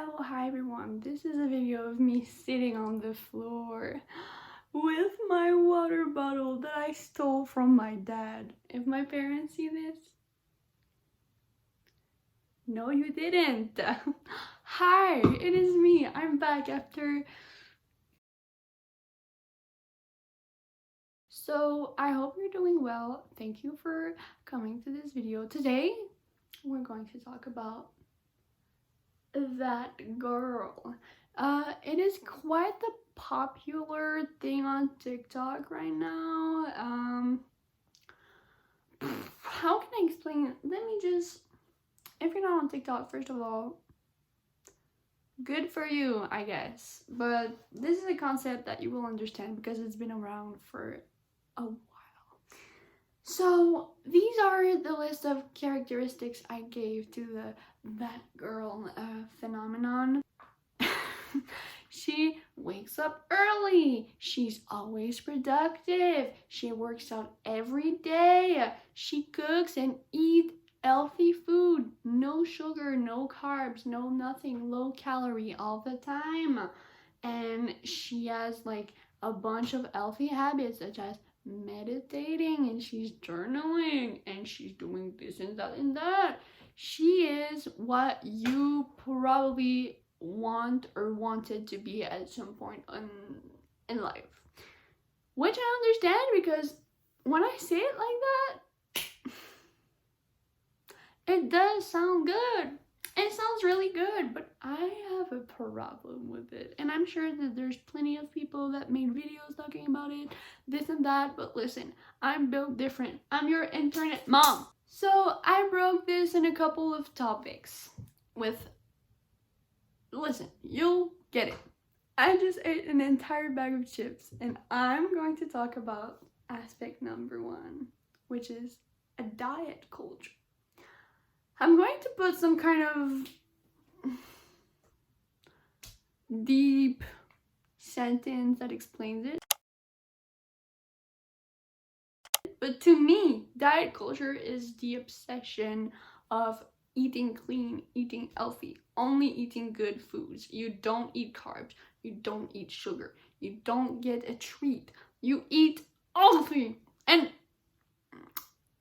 Hello, hi everyone. This is a video of me sitting on the floor with my water bottle that I stole from my dad. If my parents see this, no you didn't. Hi, it is me. I'm back after... So I hope you're doing well. Thank you for coming to this video. Today, we're going to talk about that girl. It is quite the popular thing on TikTok right now. How can I explain it? Let me just, if you're not on TikTok, first of all, good for you, I guess. But this is a concept that you will understand because it's been around for a while. So these are the list of characteristics I gave to the that girl phenomenon. She wakes up early. She's always productive. She works out every day. She cooks and eats healthy food. No sugar, no carbs, no nothing. Low calorie all the time. And she has like a bunch of healthy habits such as meditating, and she's journaling, and she's doing this and that and that. She is what you probably want or wanted to be at some point in life, which I understand, because when I say it like that, it does sound good. It sounds really good, but I have a problem with it. And I'm sure that there's plenty of people that made videos talking about it, this and that, but listen, I'm built different. I'm your internet mom. So I broke this in a couple of topics with, listen, you'll get it. I just ate an entire bag of chips, and I'm going to talk about aspect number 1, which is a diet culture. I'm going to put some kind of deep sentence that explains it. But to me, diet culture is the obsession of eating clean, eating healthy, only eating good foods. You don't eat carbs, you don't eat sugar, you don't get a treat, you eat healthy. And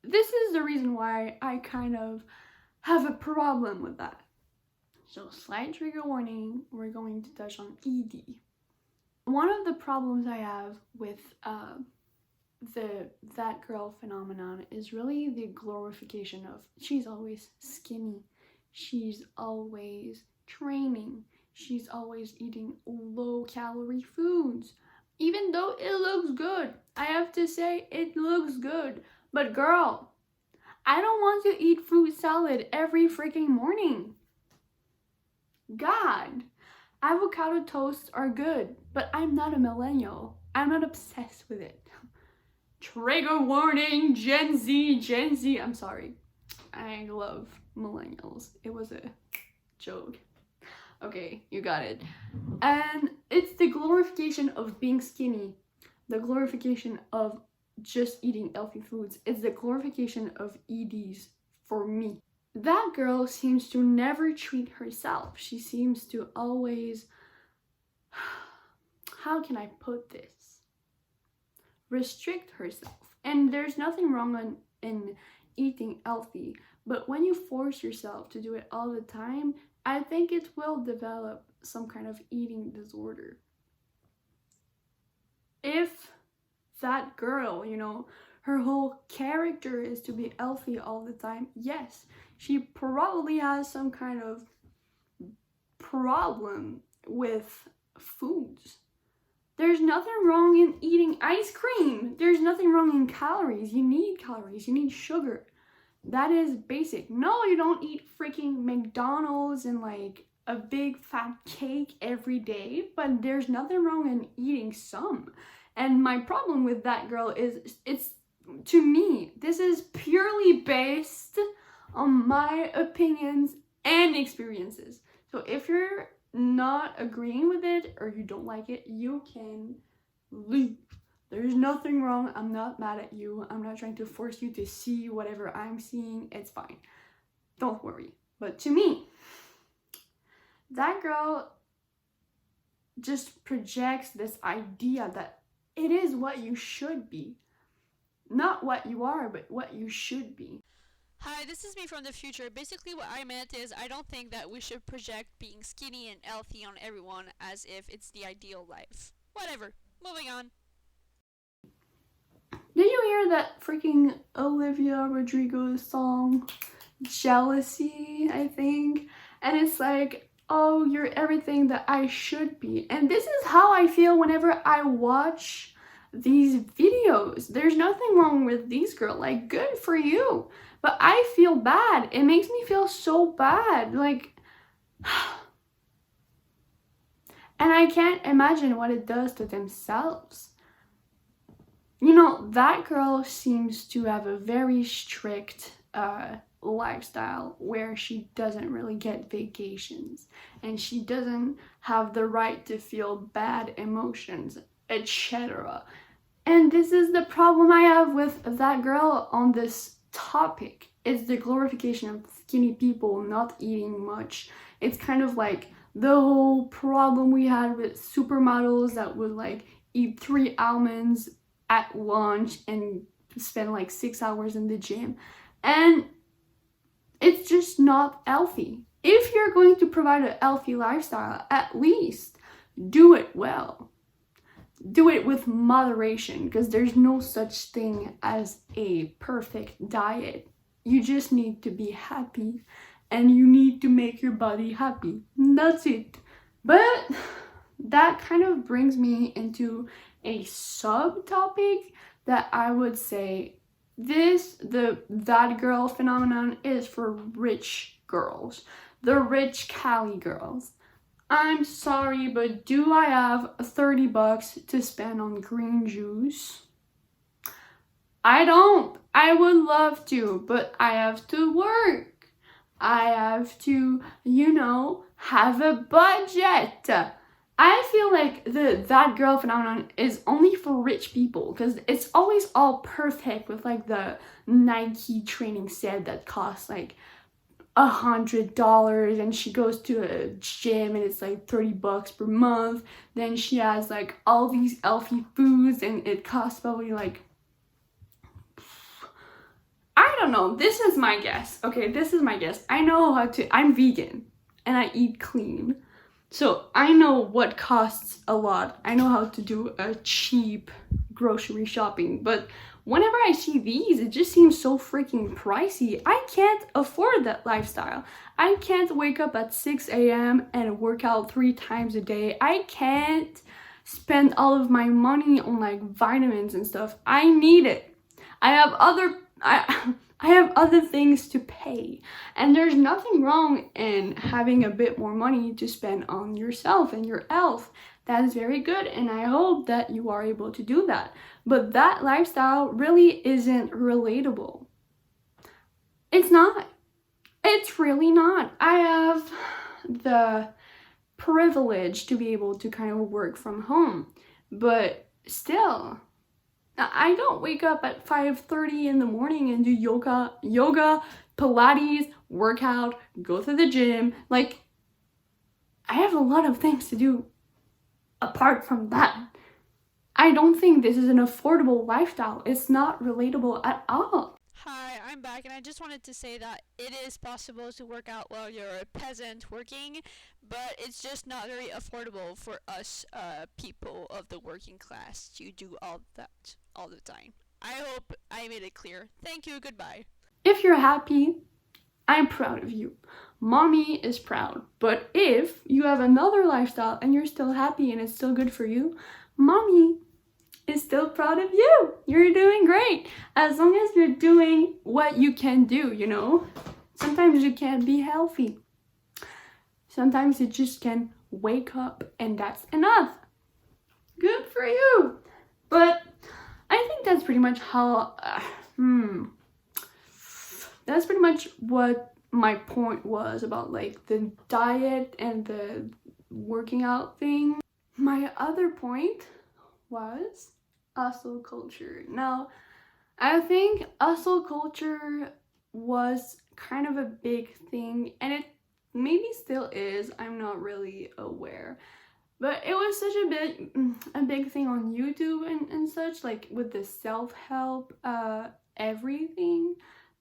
this is the reason why I kind of have a problem with that. So slight trigger warning, we're going to touch on ED. One of the problems I have with that girl phenomenon is really the glorification of she's always skinny, she's always training, she's always eating low calorie foods, even though it looks good. I have to say, it looks good, but girl, I don't want to eat fruit salad every freaking morning. God, avocado toasts are good, but I'm not a millennial. I'm not obsessed with it. Trigger warning, Gen Z, I'm sorry. I love millennials. It was a joke. Okay, you got it. And it's the glorification of being skinny, the glorification of just eating healthy foods. It's the glorification of EDs for me. That girl seems to never treat herself. She seems to always, how can I put this? Restrict herself. And there's nothing wrong in eating healthy, but when you force yourself to do it all the time, I think it will develop some kind of eating disorder. If that girl, you know, her whole character is to be healthy all the time, yes, she probably has some kind of problem with foods. There's nothing wrong in eating ice cream. There's nothing wrong in calories. You need calories, you need sugar. That is basic. No, you don't eat freaking McDonald's and like a big fat cake every day, but there's nothing wrong in eating some. And my problem with that girl is, it's, to me, this is purely based on my opinions and experiences. So if you're not agreeing with it or you don't like it, you can leave. There's nothing wrong. I'm not mad at you. I'm not trying to force you to see whatever I'm seeing. It's fine. Don't worry. But to me, that girl just projects this idea that it is what you should be. Not what you are, but what you should be. Hi, this is me from the future. Basically, what I meant is I don't think that we should project being skinny and healthy on everyone as if it's the ideal life. Whatever. Moving on. Did you hear that freaking Olivia Rodrigo song, Jealousy, I think? And it's like, oh, you're everything that I should be. And this is how I feel whenever I watch these videos. There's nothing wrong with these girls. Like, good for you. But I feel bad. It makes me feel so bad. Like, and I can't imagine what it does to themselves. You know, that girl seems to have a very strict lifestyle where she doesn't really get vacations and she doesn't have the right to feel bad emotions, etc. And this is the problem I have with that girl on this topic. It's the glorification of skinny people not eating much. It's kind of like the whole problem we had with supermodels that would like eat 3 almonds at lunch and spend like 6 hours in the gym. And it's just not healthy. If you're going to provide a healthy lifestyle, at least do it well. Do it with moderation, because there's no such thing as a perfect diet. You just need to be happy and you need to make your body happy. That's it. But that kind of brings me into a subtopic that I would say that girl phenomenon is for rich girls, the rich Cali girls. I'm sorry, but do I have $30 to spend on green juice? I don't. I would love to, but I have to work. I have to, have a budget. I feel like that girl phenomenon is only for rich people, because it's always all perfect with like the Nike training set that costs like $100, and she goes to a gym and it's like $30 per month. Then she has like all these healthy foods and it costs probably like, I don't know, this is my guess. Okay, this is my guess. I'm vegan and I eat clean. So I know what costs a lot. I know how to do a cheap grocery shopping, but whenever I see these, it just seems so freaking pricey. I can't afford that lifestyle. I can't wake up at 6 a.m. and work out 3 times a day. I can't spend all of my money on like vitamins and stuff. I need it. I have other things to pay, and there's nothing wrong in having a bit more money to spend on yourself and your health. That is very good, and I hope that you are able to do that. But that lifestyle really isn't relatable. It's not. It's really not. I have the privilege to be able to kind of work from home, but still, I don't wake up at 5:30 in the morning and do yoga, Pilates, workout, go to the gym. Like, I have a lot of things to do apart from that. I don't think this is an affordable lifestyle. It's not relatable at all. Hi, I'm back, and I just wanted to say that it is possible to work out while you're a peasant working, but it's just not very affordable for us people of the working class to do all that all the time. I hope I made it clear. Thank you, goodbye. If you're happy, I'm proud of you. Mommy is proud. But if you have another lifestyle and you're still happy and it's still good for you, Mommy is still proud of you. You're doing great. As long as you're doing what you can do, Sometimes you can't be healthy. Sometimes you just can wake up and that's enough. Good for you. But I think that's pretty much how, that's pretty much what my point was about like the diet and the working out thing. My other point was hustle culture. Now, I think hustle culture was kind of a big thing, and maybe still is, I'm not really aware. But it was such a big thing on YouTube and such, like with the self-help, everything.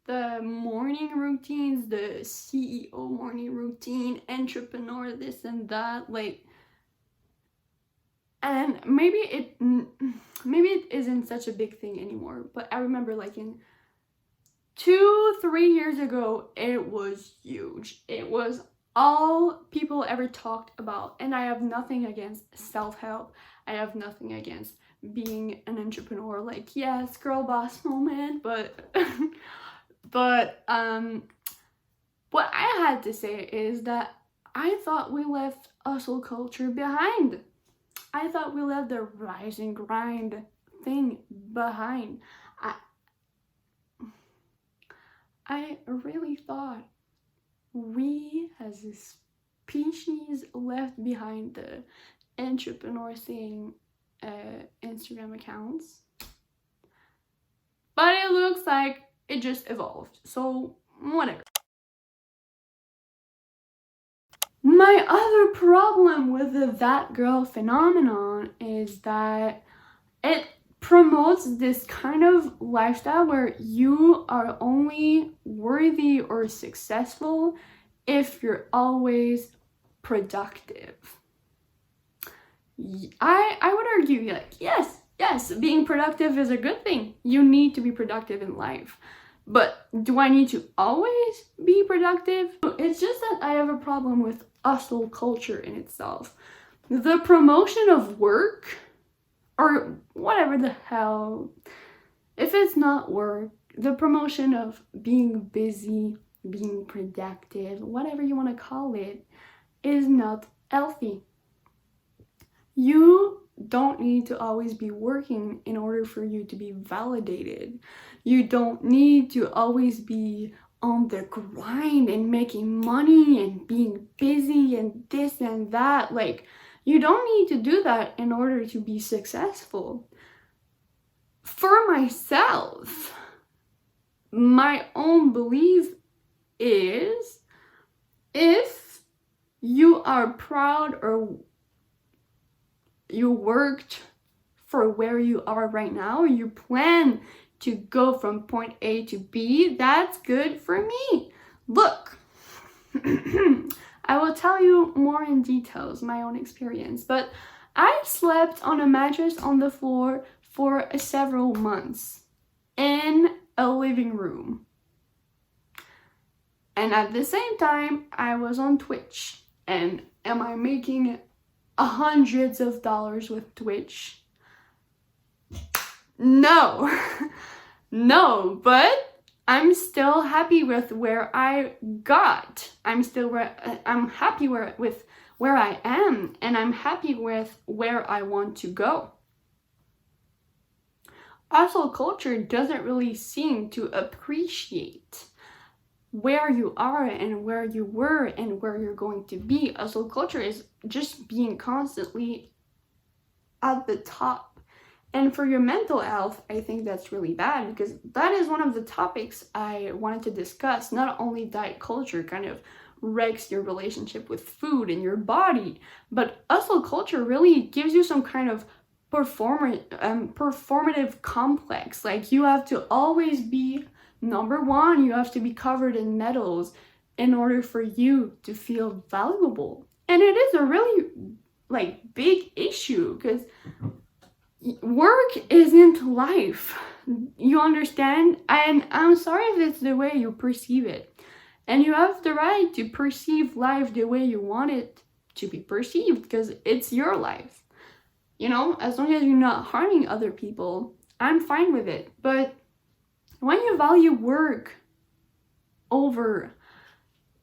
The morning routines, the CEO morning routine, entrepreneur, this and that, like, and maybe it isn't such a big thing anymore, but I remember like in 2-3 years ago, it was huge. It was all people ever talked about, and I have nothing against self-help. I have nothing against being an entrepreneur, like, yes, girl boss moment, but but what I had to say is that I thought we left hustle culture behind. I thought we left the rise and grind thing behind. I really thought we as a species left behind the entrepreneur saying Instagram accounts. But it looks like it just evolved, so whatever. My other problem with the that girl phenomenon is that it promotes this kind of lifestyle where you are only worthy or successful if you're always productive. I would argue, like, yes, being productive is a good thing. You need to be productive in life. But do I need to always be productive? It's just that I have a problem with hustle culture in itself. The promotion of work, or whatever the hell, if it's not work, the promotion of being busy, being productive, whatever you want to call it, is not healthy. You don't need to always be working in order for you to be validated. You don't need to always be on the grind and making money and being busy and this and that. Like, you don't need to do that in order to be successful. For myself, my own belief is, if you are proud or you worked for where you are right now, you plan to go from point A to B, that's good for me. Look, I will tell you more in details, my own experience, but I slept on a mattress on the floor for several months in a living room. And at the same time, I was on Twitch. And am I making hundreds of dollars with Twitch? No. No, but I'm still happy with where I got. I'm happy with where I am, and I'm happy with where I want to go. Hustle culture doesn't really seem to appreciate where you are and where you were and where you're going to be. Hustle culture is just being constantly at the top. And for your mental health, I think that's really bad, because that is one of the topics I wanted to discuss. Not only diet culture kind of wrecks your relationship with food and your body, but hustle culture really gives you some kind of performative complex. Like, you have to always be number one, you have to be covered in medals in order for you to feel valuable. And it is a really big issue, because work isn't life. You understand? And I'm sorry if it's the way you perceive it. And you have the right to perceive life the way you want it to be perceived, because it's your life. You know, as long as you're not harming other people, I'm fine with it. But when you value work over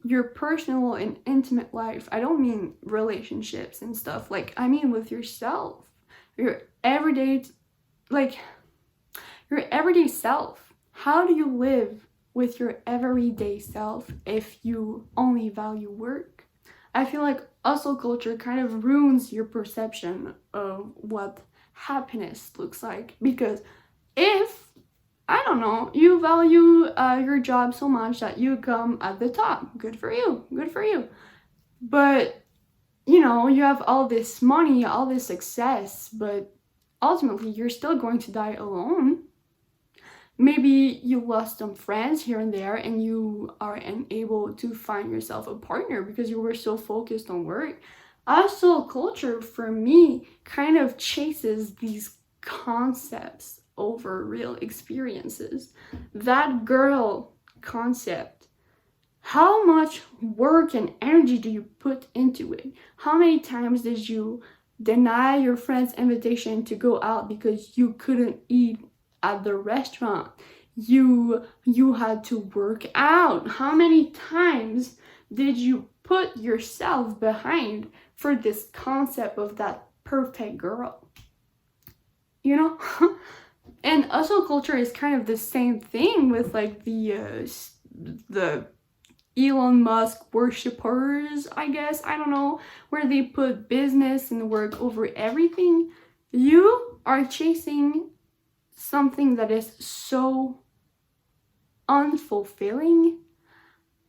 your personal and intimate life, I don't mean relationships and stuff, I mean with yourself, your everyday self. How do you live with your everyday self if you only value work? I feel like hustle culture kind of ruins your perception of what happiness looks like, because if I don't know, you value your job so much that you come at the top. Good for you, good for you. But, you know, you have all this money, all this success, but ultimately you're still going to die alone. Maybe you lost some friends here and there and you are unable to find yourself a partner because you were so focused on work. Hustle culture, for me, kind of chases these concepts over real experiences. That girl concept, how much work and energy do you put into it? How many times did you deny your friend's invitation to go out because you couldn't eat at the restaurant? You had to work out. How many times did you put yourself behind for this concept of that perfect girl? You know? And hustle culture is kind of the same thing with like the Elon Musk worshippers, I guess, I don't know, where they put business and work over everything. You are chasing something that is so unfulfilling.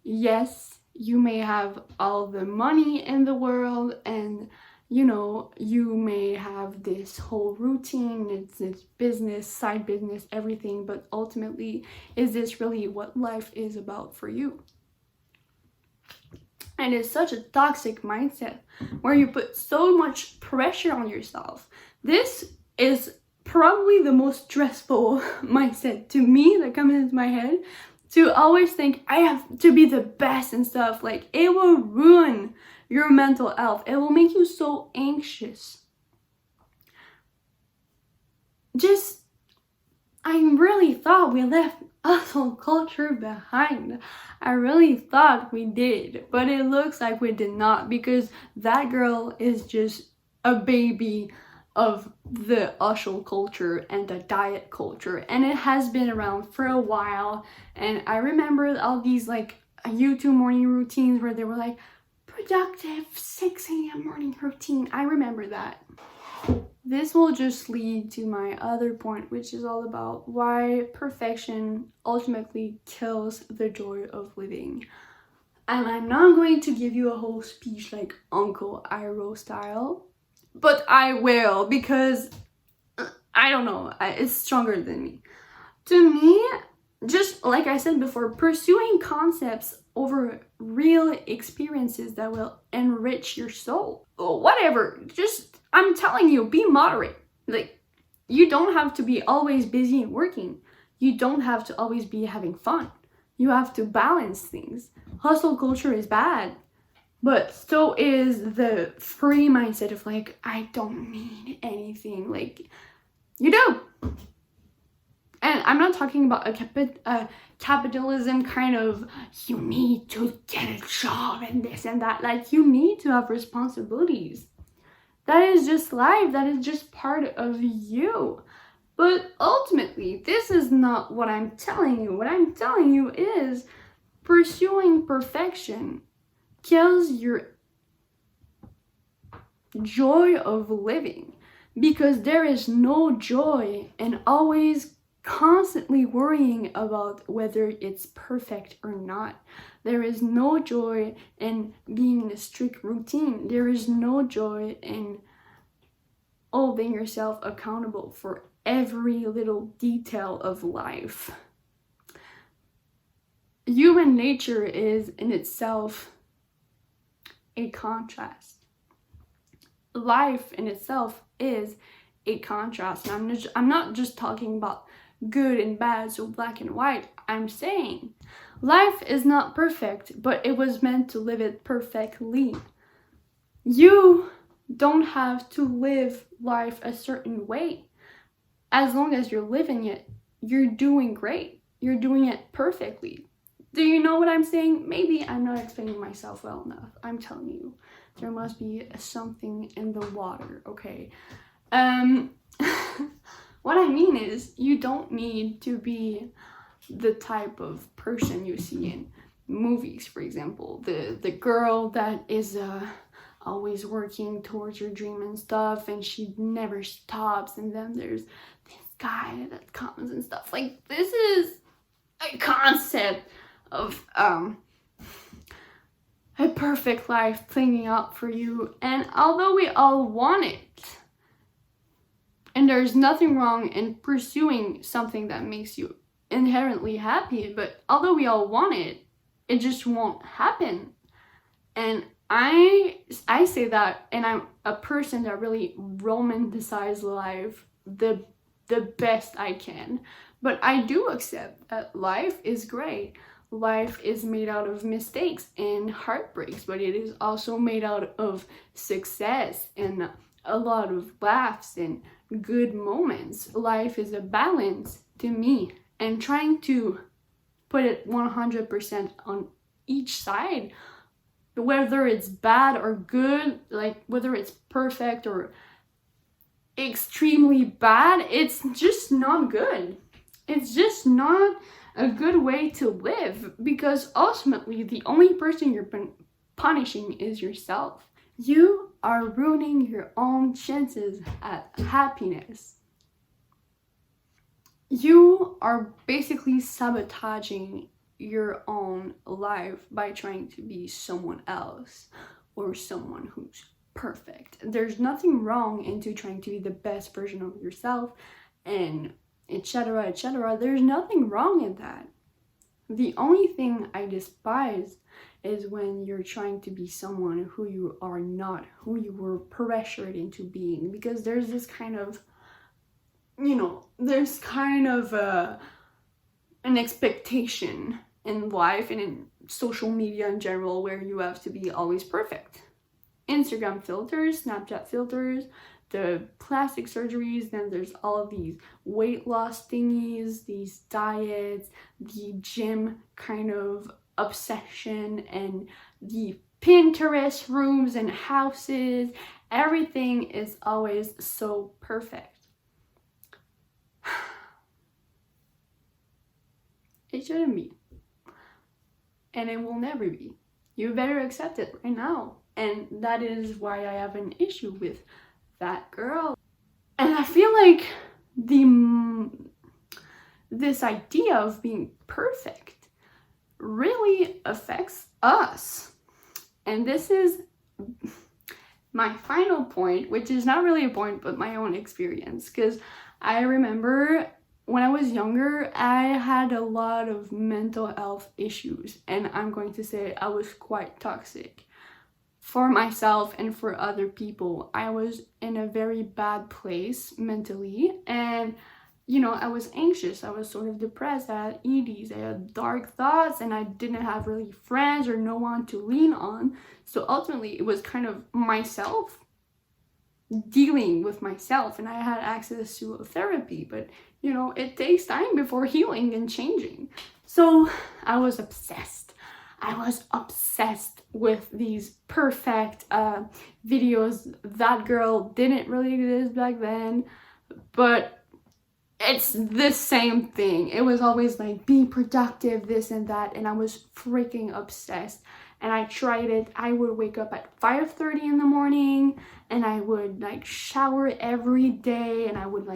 Yes, you may have all the money in the world and, you know, you may have this whole routine, it's business, side business, everything, but ultimately, is this really what life is about for you? And it's such a toxic mindset where you put so much pressure on yourself. This is probably the most stressful mindset to me that comes into my head, to always think I have to be the best and stuff. Like, it will ruin your mental health. It will make you so anxious. I really thought we left hustle culture behind. I really thought we did, but it looks like we did not, because that girl is just a baby of the hustle culture and the diet culture, and it has been around for a while. And I remember all these like YouTube morning routines where they were like productive 6 a.m. morning routine. I remember that. This will just lead to my other point, which is all about why perfection ultimately kills the joy of living. And I'm not going to give you a whole speech like Uncle Iroh style, but I will, because I don't know, it's stronger than me. To me, just like I said before, pursuing concepts over real experiences that will enrich your soul, or whatever, just, I'm telling you, be moderate. Like, you don't have to be always busy and working. You don't have to always be having fun. You have to balance things. Hustle culture is bad, but so is the free mindset of like, I don't need anything. Like, you do. And I'm not talking about a capitalism kind of, you need to get a job and this and that. Like, you need to have responsibilities. That is just life. That is just part of you. But ultimately, this is not what I'm telling you. What I'm telling you is pursuing perfection kills your joy of living, because there is no joy in always constantly worrying about whether it's perfect or not. There is no joy in being in a strict routine. There is no joy in holding yourself accountable for every little detail of life. Human nature is in itself a contrast. Life in itself is a contrast. And I'm not just talking about good and bad, so black and white. I'm saying life is not perfect, but it was meant to live it perfectly. You don't have to live life a certain way. As long as you're living it, you're doing great. You're doing it perfectly. Do you know what I'm saying? Maybe I'm not explaining myself well enough. I'm telling you, there must be something in the water, okay? What I mean is, you don't need to be the type of person you see in movies, for example. The girl that is always working towards her dream and stuff, and she never stops, and then there's this guy that comes and stuff. Like, this is a concept of a perfect life playing out for you. And although we all want it, and there's nothing wrong in pursuing something that makes you inherently happy, but although we all want it, it just won't happen. And I say that, and I'm a person that really romanticizes life the best I can. But I do accept that life is great. Life is made out of mistakes and heartbreaks, but it is also made out of success and a lot of laughs and good moments. Life is a balance to me, and trying to put it 100% on each side, whether it's bad or good, like whether it's perfect or extremely bad, it's just not good. It's just not a good way to live, because ultimately the only person you're punishing is yourself. You are ruining your own chances at happiness. You are basically sabotaging your own life by trying to be someone else or someone who's perfect. There's nothing wrong into trying to be the best version of yourself and etc., etc. There's nothing wrong in that. The only thing I despise is when you're trying to be someone who you are not, who you were pressured into being, because there's this kind of, there's kind of an expectation in life and in social media in general where you have to be always perfect. Instagram filters, Snapchat filters, the plastic surgeries, then there's all of these weight loss thingies, these diets, the gym kind of obsession, and the Pinterest rooms and houses. Everything is always so perfect. It shouldn't be. And it will never be. You better accept it right now. And that is why I have an issue with that girl. And I feel like this idea of being perfect really affects us. And this is my final point, which is not really a point, but my own experience. Because I remember when I was younger, I had a lot of mental health issues. And I'm going to say I was quite toxic for myself and for other people. I was in a very bad place mentally, and I was anxious, I was sort of depressed, I had EDs, I had dark thoughts, and I didn't have really friends or no one to lean on. So ultimately it was kind of myself dealing with myself, and I had access to a therapy, but it takes time before healing and changing. So I was obsessed with these perfect videos. That girl didn't really exist back then, but it's the same thing. It was always like, be productive, this and that, and I was freaking obsessed. And I tried it. I would wake up at 5:30 in the morning, and I would shower every day, and I would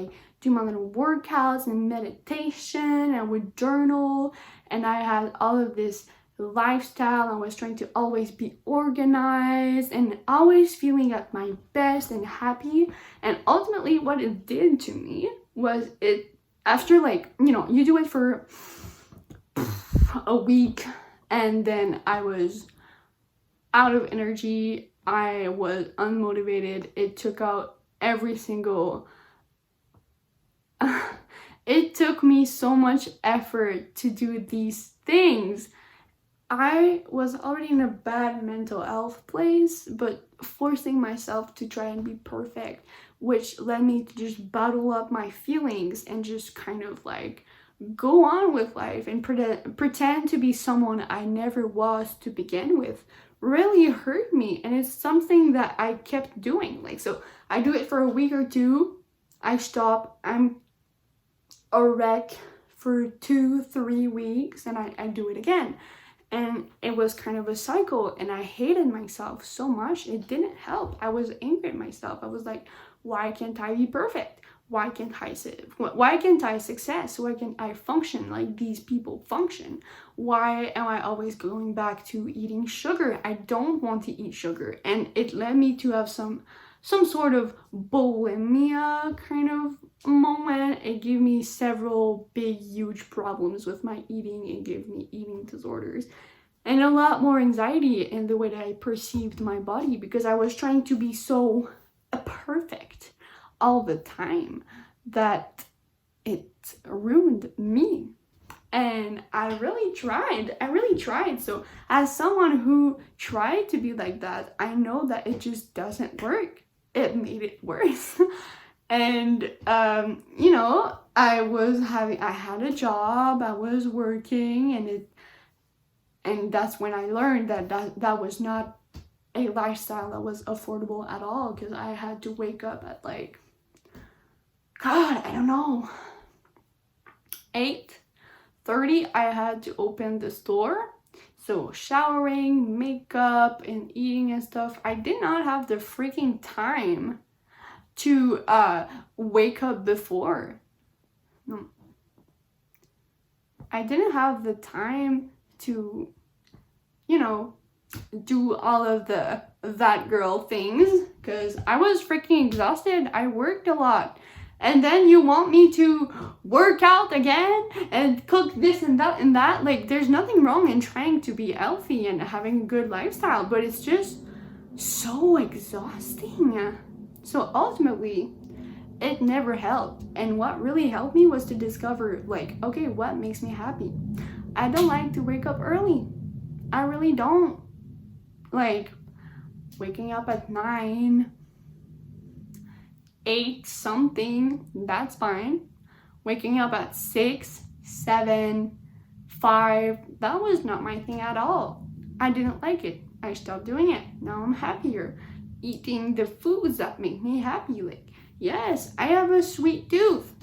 do my little workouts and meditation. I would journal, and I had all of this lifestyle. I was trying to always be organized and always feeling at my best and happy. And ultimately what it did to me was, it after you do it for a week, and then I was out of energy, I was unmotivated. It took out every single it took me so much effort to do these things. I was already in a bad mental health place, but forcing myself to try and be perfect, which led me to just bottle up my feelings and just kind of go on with life and pretend to be someone I never was to begin with, really hurt me. And it's something that I kept doing. So I do it for a week or two, I stop, I'm a wreck for 2-3 weeks, and I do it again. And it was kind of a cycle, and I hated myself so much. It didn't help. I was angry at myself. I was like, why can't I be perfect? why can't I why can't I success? Why can't I function like these people function? Why am I always going back to eating sugar? I don't want to eat sugar. And it led me to have some sort of bulimia kind of moment. It gave me several big, huge problems with my eating. It gave me eating disorders and a lot more anxiety in the way that I perceived my body, because I was trying to be so perfect all the time that it ruined me. And I really tried. So as someone who tried to be like that, I know that it just doesn't work. It made it worse. And you know, I had a job, I was working, and that's when I learned that was not a lifestyle that was affordable at all, because I had to wake up at like, God, I don't know, 8:30. I had to open the store. So showering, makeup, and eating and stuff. I did not have the freaking time to wake up before. No. I didn't have the time to, you know, do all of the that girl things, because I was freaking exhausted. I worked a lot. And then you want me to work out again and cook this and that and that. Like, there's nothing wrong in trying to be healthy and having a good lifestyle, but it's just so exhausting. So ultimately, it never helped. And what really helped me was to discover, like, okay, what makes me happy? I don't like to wake up early. I really don't. Like, waking up at 9, 8 something, that's fine. Waking up at 6, 7, 5, that was not my thing at all. I didn't like it. I stopped doing it. Now I'm happier. Eating the foods that make me happy. Like, yes, I have a sweet tooth.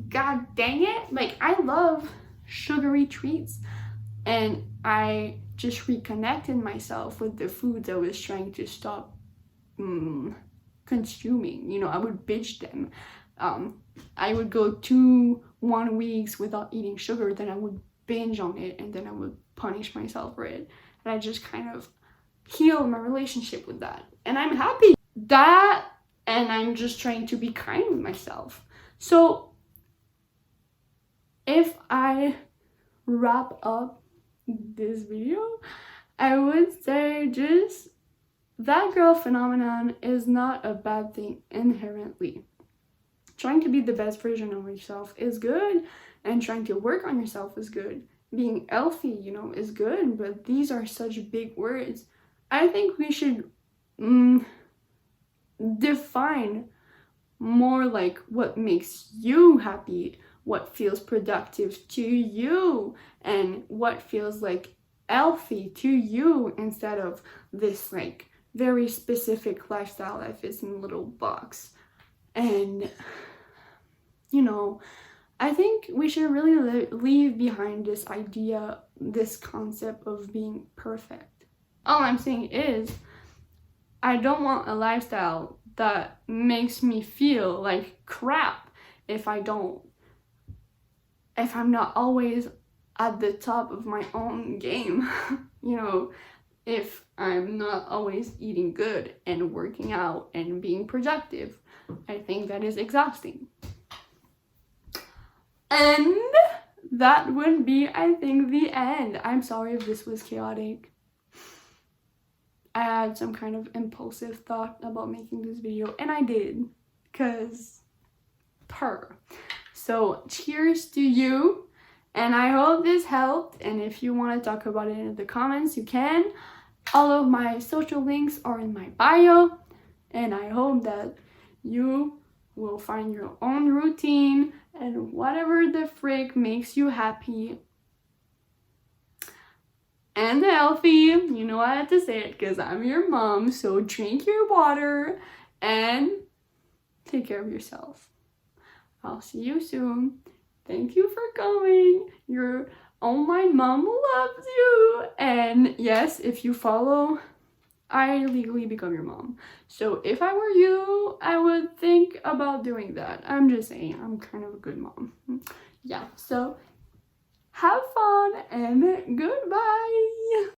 God dang it. Like, I love sugary treats. And I just reconnected myself with the foods I was trying to stop consuming. You know, I would binge them. I would go 1 weeks without eating sugar, then I would binge on it, and then I would punish myself for it. And I just kind of healed my relationship with that. And I'm happy. That, and I'm just trying to be kind with myself. So if I wrap up this video, I would say just that girl phenomenon is not a bad thing inherently. Trying to be the best version of yourself is good, and trying to work on yourself is good. Being healthy, you know, is good, but these are such big words. I think we should define more like what makes you happy, what feels productive to you, and what feels like healthy to you, instead of this like very specific lifestyle that fits in a little box. And you know, I think we should really leave behind this idea, this concept of being perfect. All I'm saying is, I don't want a lifestyle that makes me feel like crap if I'm not always at the top of my own game. You know, if I'm not always eating good and working out and being productive. I think that is exhausting. And that would be, I think, the end. I'm sorry if this was chaotic. I had some kind of impulsive thought about making this video, and I did, because So cheers to you, and I hope this helped. And if you want to talk about it in the comments, you can. All of my social links are in my bio, and I hope that you will find your own routine and whatever the frick makes you happy and healthy. You know I had to say it because I'm your mom. So drink your water and take care of yourself. I'll see you soon. Thank you for coming. My mom loves you. And yes, if you follow I legally become your mom. So if I were you, I would think about doing that. I'm just saying, I'm kind of a good mom. Yeah, so have fun and goodbye.